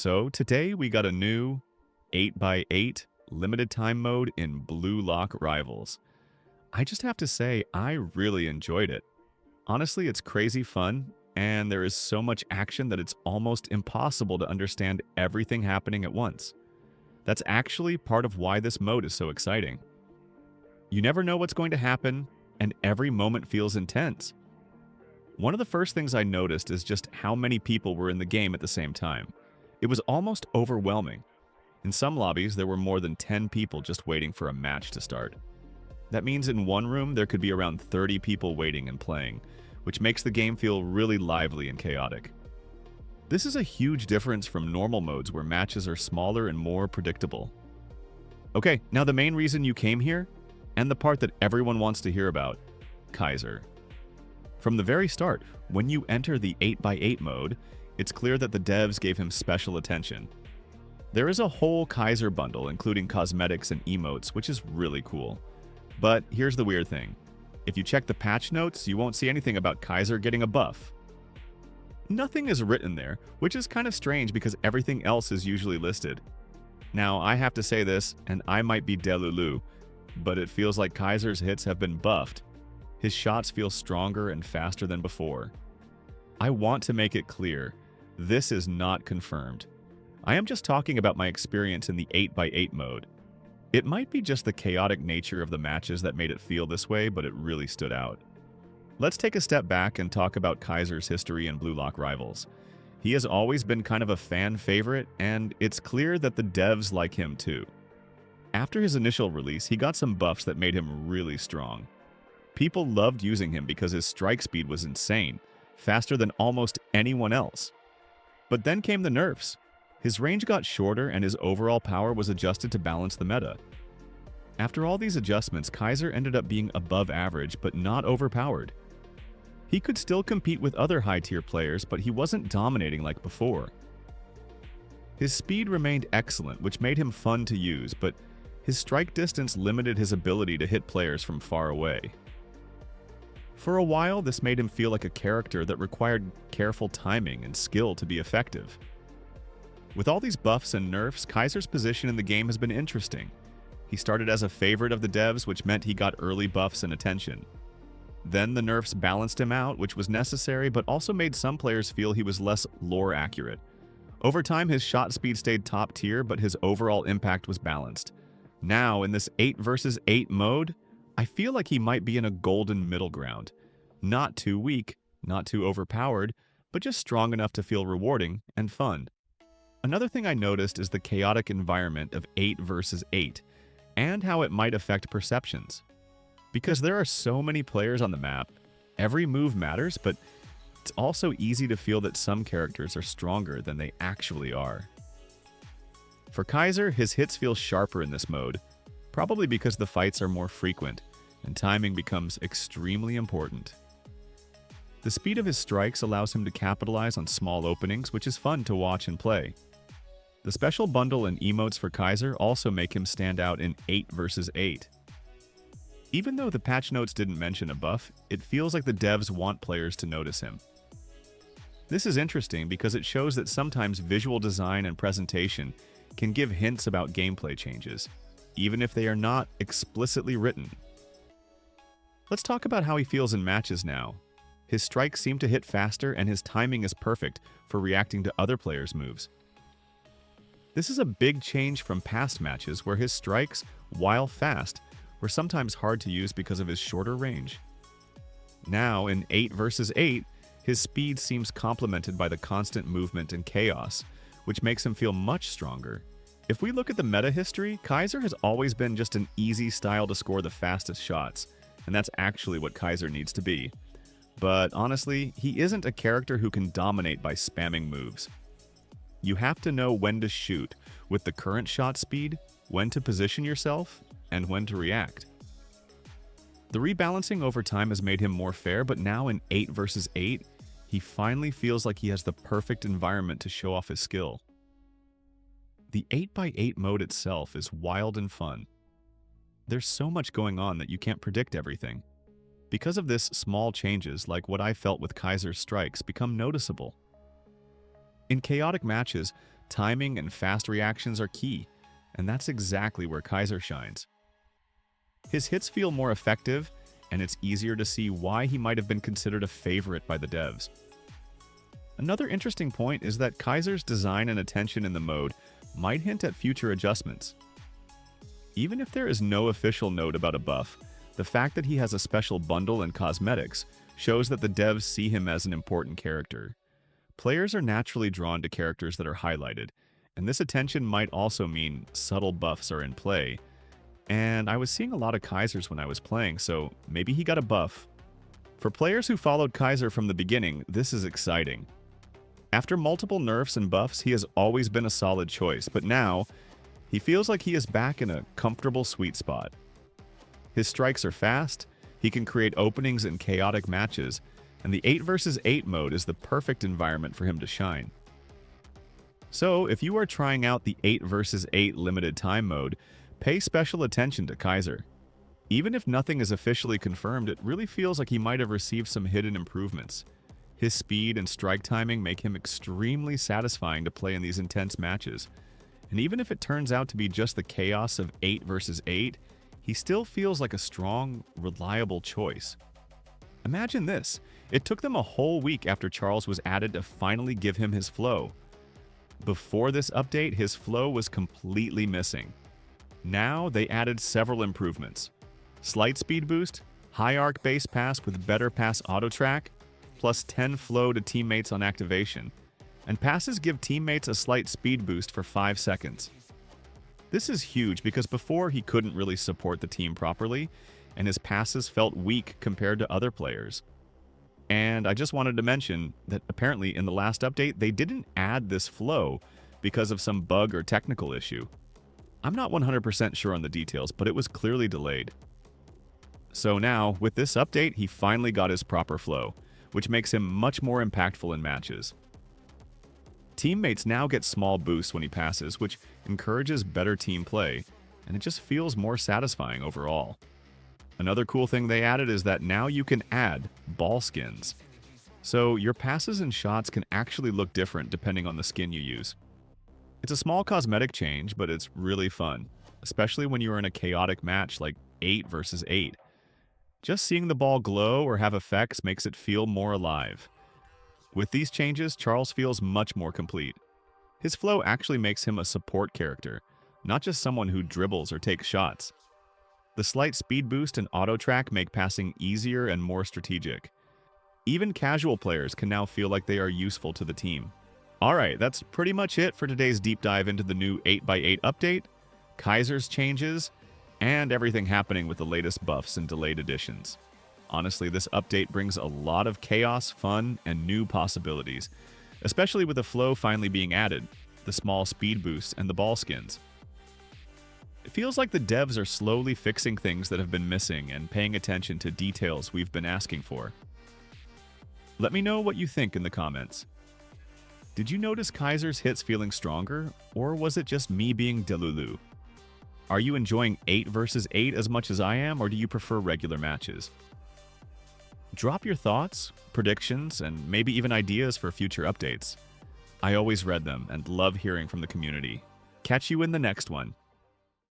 So today we got a new 8x8 limited time mode in Blue Lock Rivals. I just have to say, I really enjoyed it. Honestly, it's crazy fun, and there is so much action that it's almost impossible to understand everything happening at once. That's actually part of why this mode is so exciting. You never know what's going to happen, and every moment feels intense. One of the first things I noticed is just how many people were in the game at the same time. It was almost overwhelming. In some lobbies, there were more than 10 people just waiting for a match to start. That means in one room, there could be around 30 people waiting and playing, which makes the game feel really lively and chaotic. This is a huge difference from normal modes where matches are smaller and more predictable. Okay, now the main reason you came here, and the part that everyone wants to hear about, Kaiser. From the very start, when you enter the 8x8 mode, it's clear that the devs gave him special attention. There is a whole Kaiser bundle, including cosmetics and emotes, which is really cool. But here's the weird thing. If you check the patch notes, you won't see anything about Kaiser getting a buff. Nothing is written there, which is kind of strange because everything else is usually listed. Now, I have to say this, and I might be delulu, but it feels like Kaiser's hits have been buffed. His shots feel stronger and faster than before. I want to make it clear, this is not confirmed. I am just talking about my experience in the 8x8 mode. It might be just the chaotic nature of the matches that made it feel this way, but it really stood out. Let's take a step back and talk about Kaiser's history in Blue Lock Rivals. He has always been kind of a fan favorite, and it's clear that the devs like him too. After his initial release, he got some buffs that made him really strong. People loved using him because his strike speed was insane, faster than almost anyone else. But then came the nerfs. His range got shorter and his overall power was adjusted to balance the meta. After all these adjustments, Kaiser ended up being above average but not overpowered. He could still compete with other high-tier players, but he wasn't dominating like before. His speed remained excellent, which made him fun to use, but his strike distance limited his ability to hit players from far away. For a while, this made him feel like a character that required careful timing and skill to be effective. With all these buffs and nerfs, Kaiser's position in the game has been interesting. He started as a favorite of the devs, which meant he got early buffs and attention. Then the nerfs balanced him out, which was necessary, but also made some players feel he was less lore accurate. Over time, his shot speed stayed top tier, but his overall impact was balanced. Now, in this 8 versus 8 mode, I feel like he might be in a golden middle ground. Not too weak, not too overpowered, but just strong enough to feel rewarding and fun. Another thing I noticed is the chaotic environment of 8 versus 8, and how it might affect perceptions. Because there are so many players on the map, every move matters, but it's also easy to feel that some characters are stronger than they actually are. For Kaiser, his hits feel sharper in this mode, probably because the fights are more frequent, and timing becomes extremely important. The speed of his strikes allows him to capitalize on small openings, which is fun to watch and play. The special bundle and emotes for Kaiser also make him stand out in 8 versus 8. Even though the patch notes didn't mention a buff, it feels like the devs want players to notice him. This is interesting because it shows that sometimes visual design and presentation can give hints about gameplay changes, even if they are not explicitly written. Let's talk about how he feels in matches now. His strikes seem to hit faster and his timing is perfect for reacting to other players' moves. This is a big change from past matches where his strikes, while fast, were sometimes hard to use because of his shorter range. Now, in 8 versus 8, his speed seems complemented by the constant movement and chaos, which makes him feel much stronger. If we look at the meta history, Kaiser has always been just an easy style to score the fastest shots, and that's actually what Kaiser needs to be. But honestly, he isn't a character who can dominate by spamming moves. You have to know when to shoot with the current shot speed, when to position yourself, and when to react. The rebalancing over time has made him more fair, but now in 8 versus 8, he finally feels like he has the perfect environment to show off his skill. The 8x8 mode itself is wild and fun. There's so much going on that you can't predict everything. Because of this, small changes like what I felt with Kaiser's strikes become noticeable. In chaotic matches, timing and fast reactions are key, and that's exactly where Kaiser shines. His hits feel more effective, and it's easier to see why he might have been considered a favorite by the devs. Another interesting point is that Kaiser's design and attention in the mode might hint at future adjustments. Even if there is no official note about a buff, the fact that he has a special bundle and cosmetics shows that the devs see him as an important character. Players are naturally drawn to characters that are highlighted, and this attention might also mean subtle buffs are in play. And I was seeing a lot of Kaisers when I was playing, so maybe he got a buff. For players who followed Kaiser from the beginning, this is exciting. After multiple nerfs and buffs, he has always been a solid choice, but now, he feels like he is back in a comfortable sweet spot. His strikes are fast, he can create openings in chaotic matches, and the 8 vs 8 mode is the perfect environment for him to shine. So, if you are trying out the 8 vs 8 limited time mode, pay special attention to Kaiser. Even if nothing is officially confirmed, it really feels like he might have received some hidden improvements. His speed and strike timing make him extremely satisfying to play in these intense matches. And even if it turns out to be just the chaos of 8 vs 8, he still feels like a strong, reliable choice. Imagine this, it took them a whole week after Charles was added to finally give him his flow. Before this update, his flow was completely missing. Now, they added several improvements. Slight speed boost, high arc base pass with better pass auto track, plus 10 flow to teammates on activation. And passes give teammates a slight speed boost for 5 seconds. This is huge because before he couldn't really support the team properly, and his passes felt weak compared to other players. And I just wanted to mention that apparently in the last update, they didn't add this flow because of some bug or technical issue. I'm not 100% sure on the details, but it was clearly delayed. So now, with this update, he finally got his proper flow, which makes him much more impactful in matches. Teammates now get small boosts when he passes, which encourages better team play, and it just feels more satisfying overall. Another cool thing they added is that now you can add ball skins. So your passes and shots can actually look different depending on the skin you use. It's a small cosmetic change, but it's really fun, especially when you're in a chaotic match like 8 vs 8. Just seeing the ball glow or have effects makes it feel more alive. With these changes, Charles feels much more complete. His flow actually makes him a support character, not just someone who dribbles or takes shots. The slight speed boost and auto track make passing easier and more strategic. Even casual players can now feel like they are useful to the team. Alright, that's pretty much it for today's deep dive into the new 8x8 update, Kaiser's changes, and everything happening with the latest buffs and delayed additions. Honestly, this update brings a lot of chaos, fun, and new possibilities, especially with the flow finally being added, the small speed boosts, and the ball skins. It feels like the devs are slowly fixing things that have been missing and paying attention to details we've been asking for. Let me know what you think in the comments. Did you notice Kaiser's hits feeling stronger, or was it just me being delulu? Are you enjoying 8 vs 8 as much as I am, or do you prefer regular matches? Drop your thoughts, predictions, and maybe even ideas for future updates. I always read them and love hearing from the community. Catch you in the next one.